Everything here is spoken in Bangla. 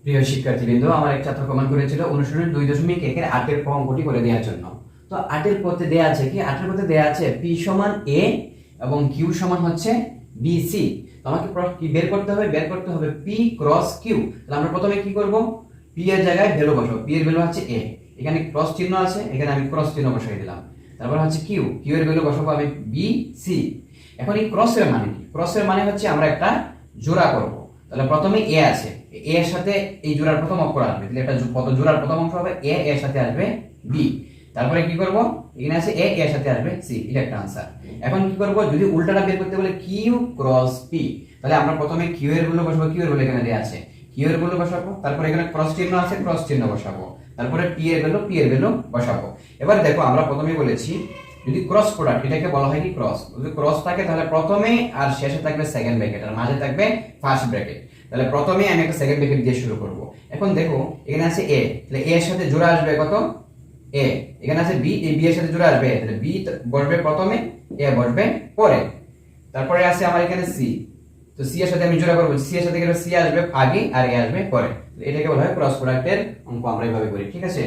প্রিয় শিক্ষার্থীবৃন্দ, আমার এক ছাত্র কমেন্ট করেছিল অনুশীলনী 2.1 এর 8 অঙ্কটি করে দেওয়ার জন্য। তো 8 পথে দেয়া আছে কি, 8 পথে দেয়া আছে p সমান a এবং q সমান হচ্ছে bc। তো আমাকে কি বের করতে হবে p ক্রস q। তাহলে আমরা প্রথমে কি করব, p এর জায়গায় ভ্যালু বসাবো। p এর ভ্যালু হচ্ছে a, এখানে ক্রস চিহ্ন আছে, এখানে আমি ক্রস চিহ্ন বসাই দিলাম। তারপর হচ্ছে q, q এর ভ্যালু বসাবো আমি bc। এখন এই ক্রসের মানে কি? ক্রসের মানে হচ্ছে আমরা একটা জোড়া করব। তাহলে প্রথমে a আছে, a এর সাথে এই জোড়ার প্রথম অক্ষর আসবে, তাহলে এটা কত জোড়ার প্রথম অংশ হবে a, এর সাথে আসবে b। তারপরে কি করব, এখানে আছে a, এর সাথে আসবে c, এটা একটা आंसर। এখন কি করব, যদি উল্টাটা বের করতে বলে q ক্রস p, তাহলে আমরা প্রথমে q এর ভ্যালু বসাবো, q এর ভ্যালু এখানে দেয়া আছে, q এর ভ্যালু বসাবো, তারপরে এখানে ক্রস চিহ্ন আছে, ক্রস চিহ্ন বসাবো, তারপরে p এর ভ্যালু বসাবো। এবার দেখো, আমরা প্রথমেই বলেছি যদি ক্রস প্রোডাক্ট, এটাকে বলা হয় কি ক্রস। যদি ক্রস থাকে তাহলে প্রথমে আর শেষে থাকবে সেকেন্ড ব্র্যাকেট, আর মাঝে থাকবে ফার্স্ট ব্র্যাকেট। তাহলে প্রথমে আমি একটা সেকেন্ড ব্র্যাকেট দিয়ে শুরু করব। এখন দেখো এখানে আছে a, তাহলে a এর সাথে জোড়া আসবে কত a। এখানে আছে b, এই b এর সাথে জোড়া আসবে, তাহলে b বসবে প্রথমে, a বসবে পরে। তারপরে আছে আমার এখানে c, তো c এর সাথে আমি জোড়া করব, c এর সাথে c আসবে আগে আর a আসবে পরে। এটাকে বলা হয় ক্রস প্রোডাক্টের অঙ্ক। আমরা এইভাবে করি, ঠিক আছে।